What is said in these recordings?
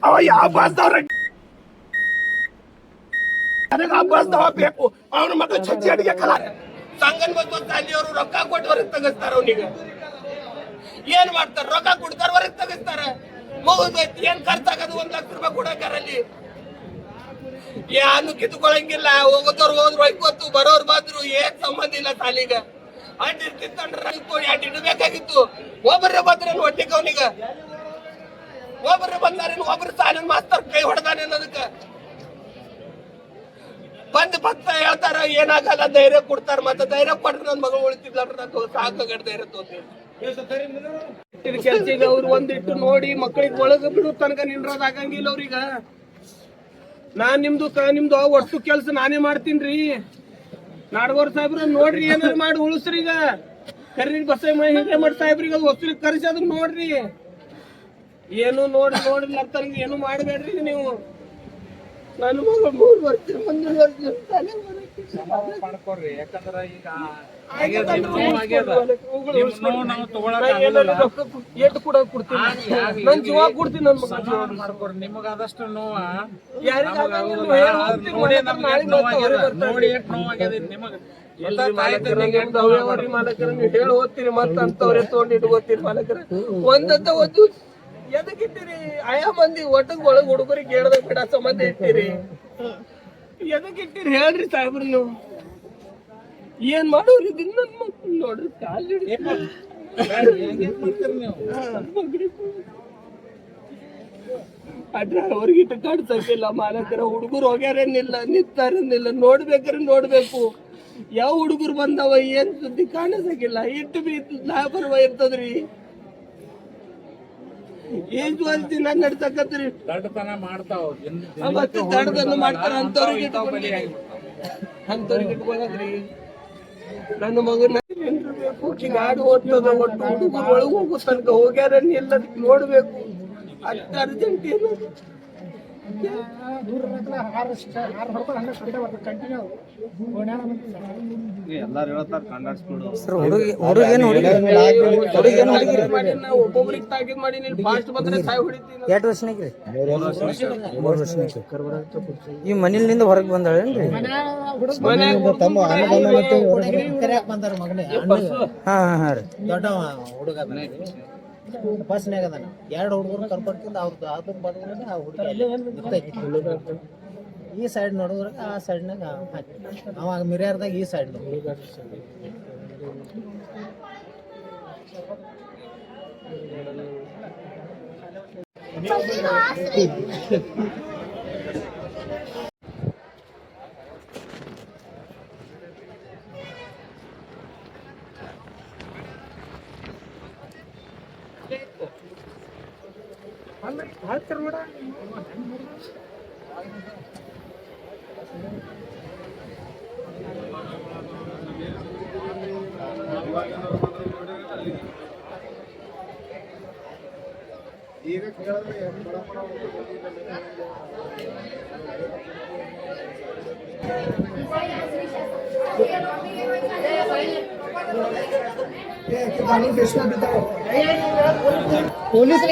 ಅವ ಯಾವ ಬಸ್ದವ್ರ ನನಗೆ ಆ ಬಸ್ದವ ಬೇಕು. ಅವನ ಮಗ ಚಚ್ಚಿ ಅಡಿಗೆ ಕಲ ಸಂಗನ್ ಬಸ್ ಅಲ್ಲಿಯವರು ರೊಕ್ಕ ಕೊಟ್ಟು ಹೊರಗೆ ತೆಗಿಸ್ತಾರ. ಅವನಿಗೆ ಏನ್ ಮಾಡ್ತಾರ? ರೊಕ್ಕ ಕೊಡ್ತಾರ, ಹೊರಗೆ ತೆಗಿಸ್ತಾರ. ಮುಗಿದೈತಿ. ಏನ್ ಖರ್ಚಾಗದು? 1 ಲಕ್ಷ ರೂಪಾಯಿ ಕೊಡಕಾರಲ್ಲಿ ಏನು ಕಿತ್ಕೊಳಂಗಿಲ್ಲ. ಹೋಗೋದವ್ರು ಹೋದ್ರು, ಒಯ್ಕೋತು, ಬರೋರು ಬಂದ್ರು, ಏನ್ ಸಂಬಂಧ ಇಲ್ಲ ಸಾಲಿಗ. ಬೇಕಾಗಿತ್ತು. ಒಬ್ಬರೇ ಬಂದ್ರೇನು ಒಟ್ಟಿಗೆ ಅವನಿಗ? ಒಬ್ಬರೇ ಬಂದಾರೇನು? ಒಬ್ರು ಸಾಲಿನ ಮಾಸ್ತರ್ ಕೈ ಹೊಡೆದಾನೆ ಅನ್ನೋದಕ್ಕ ಬಂದ ಹೇಳ್ತಾರ ಏನಾಗಲ್ಲ, ಧೈರ್ಯ ಕೊಡ್ತಾರ. ಮತ್ತೆ ಧೈರ್ಯ ಕೊಟ್ರೆ ನನ್ನ ಮಗಳು ಉಳಿತಿದ್ಲ ಸಾಕಾಗ ಧೈರ್ಯ ತೋತೀನಿ. ಕೆಲ್ಸಿಗೆ ಅವ್ರು ಒಂದಿಟ್ಟು ನೋಡಿ ಮಕ್ಕಳಿಗೆ ಒಳಗ ಬಿಡು ತನಕ ನಿಂದ್ರೋದ್ ಆಗಂಗಿಲ್ಲ ಅವ್ರೀಗ. ನಾನ್ ನಿಮ್ದು ಒಟ್ಟು ಕೆಲ್ಸ ನಾನೇ ಮಾಡ್ತೀನ್ರಿ. ನಾಡಗೋರ್ ಸಾಹೇಬ್ರ ನೋಡ್ರಿ, ಏನಾರು ಮಾಡಿ ಉಳಿಸ್ರಿ. ಈಗ ಕರೀ ಬಸಮ್ಮ ಹಿರೇಮಠ ಸಾಹೇಬ್ರಿಗೆ ವಸ್ತುಲಿ ಕರೆಸಿ ಅದನ್ನ ನೋಡ್ರಿ. ಏನು ನೋಡ್ರಿ ಅರ್ಥಂಗ ಏನು ಮಾಡಬೇಡ್ರಿ ನೀವು. ನನ್ನ ಮಗ 3 ವರ್ಷ ಮುಂದಿನ ವರ್ಷ ಮಾಡ್ಕೊಡ್ರಿ. ಯಾಕಂದ್ರ ಈಗ ಎಷ್ಟು ಕೂಡ ಕೊಡ್ತೀನಿ, ನನ್ ಜೀವ ಕೊಡ್ತೀನಿ. ನನ್ನ ಮಗ ಮಾಡ್ಕೊಡ್ರಿ. ನಿಮಗ ಆದಷ್ಟು ನೋವ ನೋಡಿ ಎಷ್ಟು ನೋವಾಗ್ಯದ ನಿಮಗ. ಮಾಲಕರ ನೀವು ಹೇಳಿ ಓದ್ತೀರಿ, ಮತ್ತ ಅಂತವ್ರೆ ತಗೊಂಡಿಟ್ಟು ಓದ್ತೀರಿ ಮಾಲಕರ. ಒಂದಂತ ಒಂದು ಎದಕ್ಕಿಟ್ಟಿರಿ? ಆಯಾ ಮಂದಿ ಒಟ್ಟಗ್ ಒಳಗ್ ಹುಡುಗರಿಗೆ ಕೇಳದ ಬಿಡ ಸಂಬಂಧ ಇಟ್ಟಿರಿ. ಎದಕ್ಕಿಟ್ಟಿರಿ ಹೇಳ್ರಿ ಸಾಹೇಬ್ರು ನೀವು. ಏನ್ ಮಾಡೋರಿ ನನ್ ಮಕ್ಳು ನೋಡ್ರಿ ಕಾಲಿ ಅದ್ರ ಅವ್ರಿಗಿಟ್ಟ ಕಾಡ್ಸಕ್ಕಿಲ್ಲ ಮಾಲಕರ. ಹುಡುಗರು ಹೋಗ್ಯಾರೇನಿಲ್ಲ, ನಿಂತಾರೇನಿಲ್ಲ. ನೋಡ್ಬೇಕು. ಯಾವ ಹುಡುಗರು ಬಂದವ ಏನ್ ಸುದ್ದಿ ಕಾಣಿಸಕಿಲ್ಲ. ಇಟ್ಟು ಬಿ ಲಾಭರ್ವ ಇರ್ತದ್ರಿ. ಏನ್ ದಿನ ನಡ್ಸಕತ್ರಿ ದಡ್ಡತನ ಮಾಡ್ತಾವ. ಮತ್ತೆ ದಡ್ಡತನ ಮಾಡ್ತಾರ. ಅಂತವ್ರಿಗೆ ಇಟ್ಕೊಳ್ಳದ್ರಿ. ನನ್ನ ಮಗನ ಗಾಡಿ ಓದ್ತದ. ಒಟ್ಟು ಹುಡುಗರು ಒಳಗೆ ಹೋಗೋ ತನಕ ಹೋಗ್ಯಾರನ್ನೆಲ್ಲ ನೋಡ್ಬೇಕು. ಅಷ್ಟು ಅರ್ಜೆಂಟ್ ಏನು ಒಬ್ಬೊಬ್ರಿಗೆ ತಾಕೀದ್ ಮಾಡಿ ಫಾಸ್ಟ್ ಬಂದ್ರೆ ಸಾಯ್ ಹೊಡಿತೀನಿ. 2 ವರ್ಷನಾಗ್ರಿ 3 ವರ್ಷನಾಗ್ರಿ. ಈ ಮನಿಲಿಂದ ಹೊರಗೆ ಬಂದಾಳೇನ್ರಿ? ಹಾ ರೀ. ದೊಡ್ಡ ಹುಡುಗ ಬಸ್ನಾಗ ಅದಾನ. 2 ಹುಡುಗರು ಕರ್ಕೊಂಡ್ ಅವ್ರದ್ದು ಅದನ್ನ ಬದಲಾಗ ಆ ಹುಡುಗ ಈ ಸೈಡ್ ನೋಡಿದ್ರಾಗ ಆ ಸೈಡ್ನಾಗ ಅವಾಗ ಮಿರಿಯಾರ್ದಾಗ ಈ ಸೈಡ್ ಈಗ ಕೇಳಿದ್ರೆ ಪೊಲೀಸ್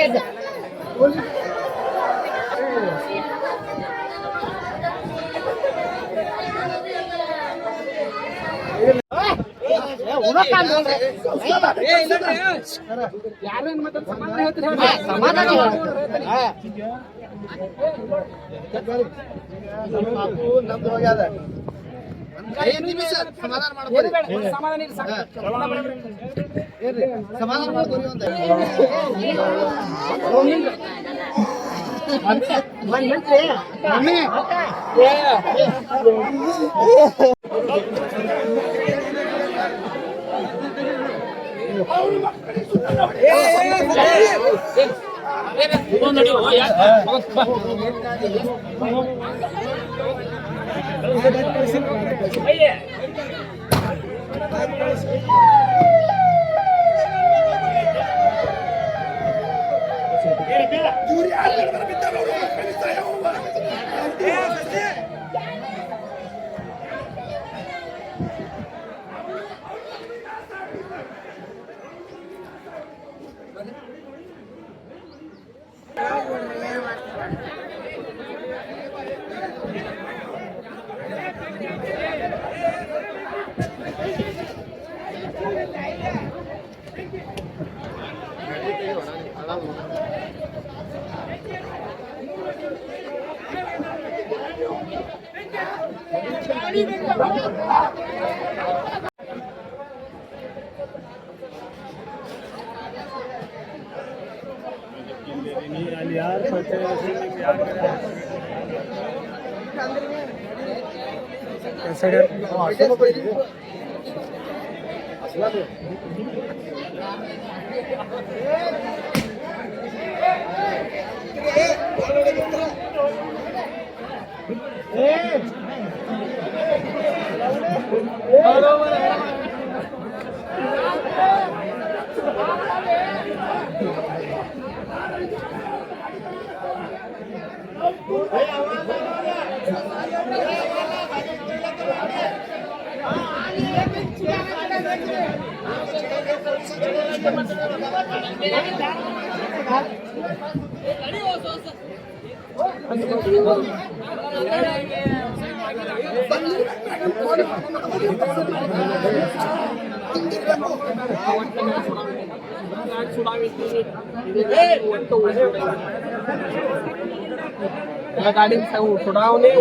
ಗಾಡಿ ಸುಡಾವಣೆ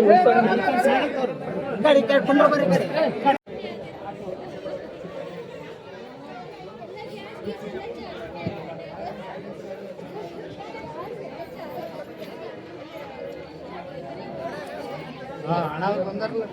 ಗಾಡಿ ಕರ್ಕೊಂಡು ಬರ್ರಿ ಗಾಡಿ ಹಣ ಬಂದಾರಲ್ಲ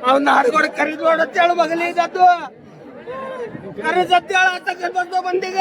ಅವ್ನ ನಾಡ್ಗೋಡ ಕರಿದ್ ನೋಡತ್ತೇಳು ಮಗಲಿಗದ್ದು ಕರಿದತ್ತೇಳ ಅಂತ ಬಂದು ಬಂದಿಗ